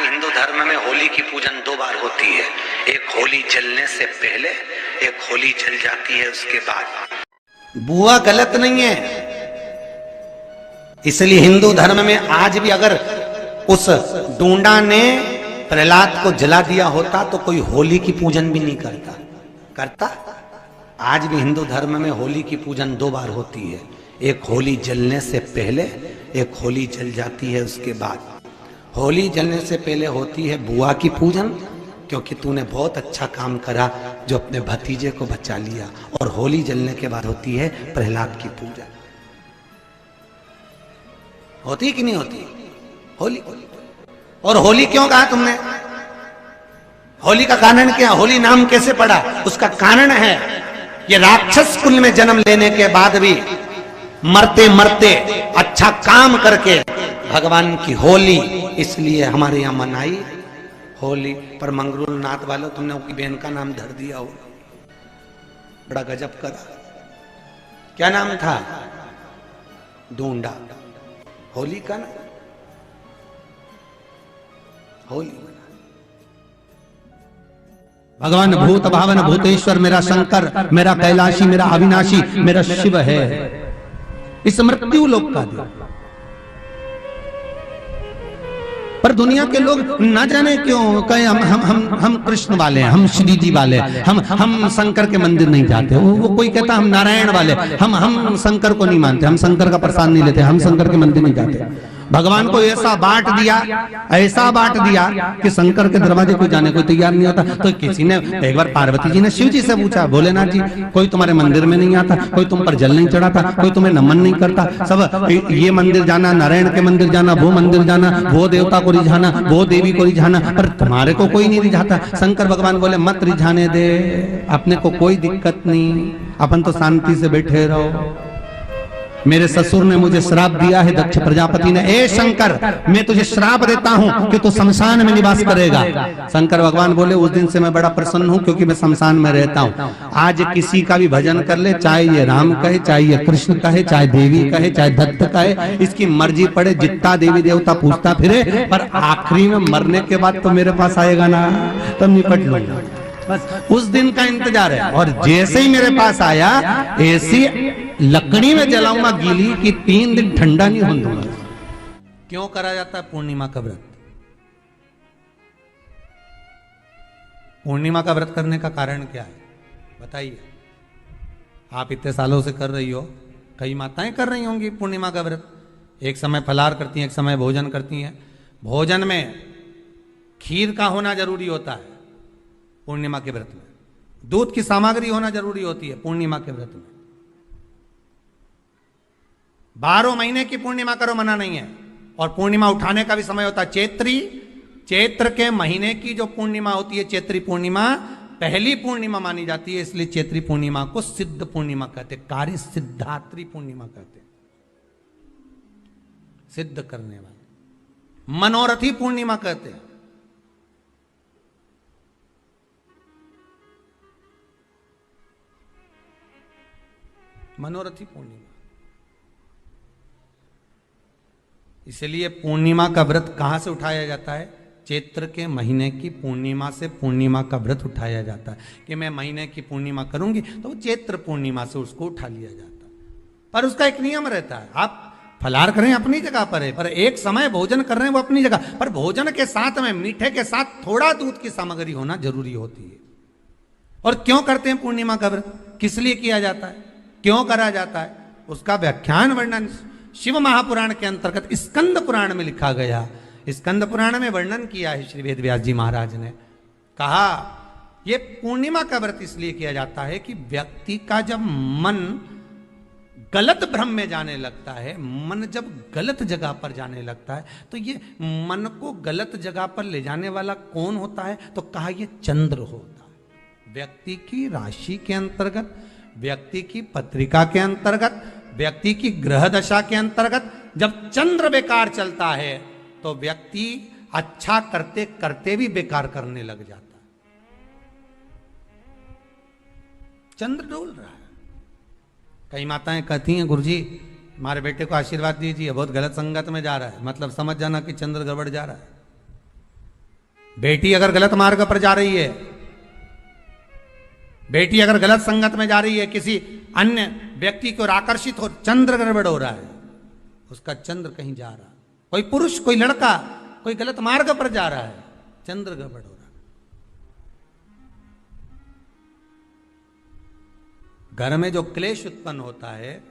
भी हिंदू धर्म में होली की पूजन 2 बार होती है, एक होली जलने से पहले, एक होली जल जाती है उसके बाद। बुआ गलत नहीं है, इसलिए हिंदू धर्म में आज भी अगर उस डूंडा ने प्रहलाद को जला दिया होता तो कोई होली की पूजन भी नहीं करता। आज भी हिंदू धर्म में होली की पूजन 2 बार होती है, एक होली जलने से पहले, एक होली जल जाती है उसके बाद। होली जलने से पहले होती है बुआ की पूजन, क्योंकि तूने बहुत अच्छा काम करा जो अपने भतीजे को बचा लिया, और होली जलने के बाद होती है प्रहलाद की पूजा। होती कि नहीं होती होली? और होली क्यों कहा तुमने? होली का कारण क्या? होली नाम कैसे पड़ा? उसका कारण है ये राक्षस कुल में जन्म लेने के बाद भी मरते मरते अच्छा काम करके भगवान की होली इसलिए हमारे यहां मनाई होली। पर मंगरूल नाथ वालों, तुमने उनकी बहन का नाम धर दिया हो, बड़ा गजब करा। क्या नाम था? डूंडा। होली का ना होली। भगवान भूत भावन भूतेश्वर मेरा शंकर, मेरा कैलाशी, मेरा अविनाशी, मेरा शिव है। इस मृत्यु लोक का देव। पर दुनिया के लोग न जाने क्यों कहे हम कृष्ण वाले हैं, हम श्री जी वाले हैं, हम शंकर के मंदिर नहीं जाते। वो कोई कहता हम नारायण वाले, हम शंकर को नहीं मानते, हम शंकर का प्रसाद नहीं लेते, हम शंकर के मंदिर नहीं जाते। भगवान को ऐसा बांट दिया कि शंकर के दरवाजे को जाने को तैयार नहीं होता। तो किसी ने एक बार पार्वती जी ने शिव जी से पूछा, भोलेनाथ जी कोई तुम्हारे मंदिर में नहीं आता, कोई तुम पर जल नहीं चढ़ाता, कोई तुम्हें नमन नहीं करता, सब ये मंदिर जाना, नारायण के मंदिर जाना, वो मंदिर जाना, वो देवता को रिझाना, वो देवी को रिझाना, पर तुम्हारे को कोई नहीं रिझाता। शंकर भगवान बोले मत रिझाने दे, अपने को कोई दिक्कत नहीं, अपन तो शांति से बैठे रहो। मेरे ससुर ने मुझे श्राप दिया है, दक्ष प्रजापति ने, ए शंकर मैं तुझे श्राप देता हूं कि तू शमशान में निवास करेगा। शंकर भगवान बोले उस दिन से मैं बड़ा प्रसन्न हूं, क्योंकि मैं शमशान में रहता हूं। आज किसी का भी भजन कर ले, चाहे ये राम कहे, चाहे ये कृष्ण कहे, चाहे देवी कहे, चाहे दत्त कहे, इसकी मर्जी पड़े, जितना देवी देवता पूछता फिरे, पर आखिरी में मरने के बाद तो मेरे पास आएगा ना, तब निपट लूंगा। बस उस दिन का इंतजार है। और जैसे ही मेरे पास आया, ऐसी लकड़ी में जलाऊंगा गीली कि 3 दिन ठंडा नहीं होने दूंगा। क्यों करा जाता है पूर्णिमा का व्रत? पूर्णिमा का व्रत करने का कारण क्या है बताइए? आप इतने सालों से कर रही हो, कई माताएं कर रही होंगी पूर्णिमा का व्रत। एक समय फलाहार करती हैं, एक समय भोजन करती हैं। भोजन में खीर का होना जरूरी होता है पूर्णिमा के व्रत में, दूध की सामग्री होना जरूरी होती है पूर्णिमा के व्रत में। 12 महीने की पूर्णिमा करो, मना नहीं है। और पूर्णिमा उठाने का भी समय होता है चैत्र के महीने की जो पूर्णिमा होती है, चैत्री पूर्णिमा पहली पूर्णिमा मानी जाती है, इसलिए चैत्री पूर्णिमा को सिद्ध पूर्णिमा कहते, कार्य सिद्धात्री पूर्णिमा कहते, सिद्ध करने वाले। मनोरथी पूर्णिमा कहते हैं। मनोरथी पूर्णिमा। इसलिए पूर्णिमा का व्रत कहां से उठाया जाता है? चैत्र के महीने की पूर्णिमा से पूर्णिमा का व्रत उठाया जाता है कि मैं महीने की पूर्णिमा करूंगी, तो वो चैत्र पूर्णिमा से उसको उठा लिया जाता है। पर उसका एक नियम रहता है, आप फलाहार करें अपनी जगह पर है, पर एक समय भोजन कर रहे हैं वो अपनी जगह पर, भोजन के साथ में मीठे के साथ थोड़ा दूध की सामग्री होना जरूरी होती है। और क्यों करते हैं पूर्णिमा का व्रत? किस लिए किया जाता है, क्यों करा जाता है? उसका व्याख्यान वर्णन शिव महापुराण के अंतर्गत स्कंद पुराण में लिखा गया। स्कंद पुराण में वर्णन किया है श्री वेद व्यास जी महाराज ने। कहा यह पूर्णिमा का व्रत इसलिए किया जाता है कि व्यक्ति का जब मन गलत भ्रम में जाने लगता है, मन जब गलत जगह पर जाने लगता है, तो ये मन को गलत जगह पर ले जाने वाला कौन होता है? तो कहा यह चंद्र होता है। व्यक्ति की राशि के अंतर्गत, व्यक्ति की पत्रिका के अंतर्गत, व्यक्ति की ग्रह दशा के अंतर्गत जब चंद्र बेकार चलता है तो व्यक्ति अच्छा करते करते भी बेकार करने लग जाता है। चंद्र डोल रहा है। कई माताएं कहती हैं गुरुजी हमारे बेटे को आशीर्वाद दीजिए, बहुत गलत संगत में जा रहा है, मतलब समझ जाना कि चंद्र गड़बड़ जा रहा है। बेटी अगर गलत मार्ग पर जा रही है, बेटी अगर गलत संगत में जा रही है, किसी अन्य व्यक्ति की ओर आकर्षित हो, चंद्र गड़बड़ हो रहा है, उसका चंद्र कहीं जा रहा, कोई पुरुष कोई लड़का कोई गलत मार्ग पर जा रहा है, चंद्र गड़बड़ हो रहा है। घर में जो क्लेश उत्पन्न होता है,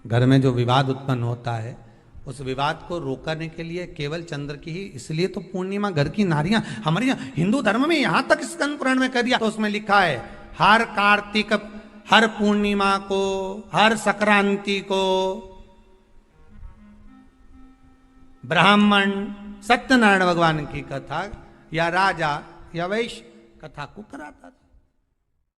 घर में जो विवाद उत्पन्न होता है, उस विवाद को रोकने के लिए केवल चंद्र की ही, इसलिए तो पूर्णिमा घर की नारियां हमारे यहाँ हिंदू धर्म में यहां तक स्कंद पुराण में कर दिया, तो उसमें लिखा है हर कार्तिक, हर पूर्णिमा को, हर संक्रांति को ब्राह्मण सत्यनारायण भगवान की कथा या राजा या वैश्य कथा को कराता था।